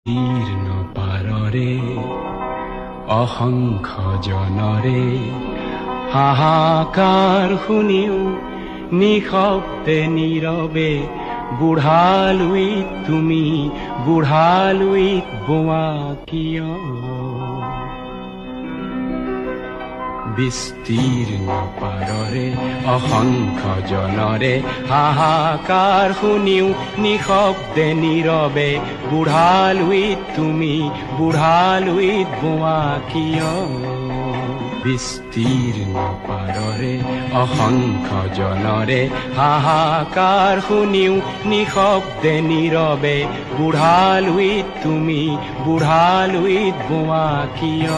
জীৰ্ণ পাৰৰে অসংখ্য জনৰে হাহাকাৰ শুনিও নিশব্দে নীৰৱে বুঢ়ালুইত তুমি বুঢ়ালুইত বোৱা কিয় বিস্তীৰ্ণ পাৰৰে অসংখ্য জনৰে হাহাকাৰ শুনিও নিশব্দে নীৰৱে বুঢ়ালুইত তুমি বুঢ়ালুইত বোৱা কিয় বিস্তীৰ্ণ পাৰৰে অসংখ্য জনৰে হাহাকাৰ শুনিও নিশব্দে নীৰৱে বুঢ়ালুইত তুমি বুঢ়ালুইত বোৱা কিয়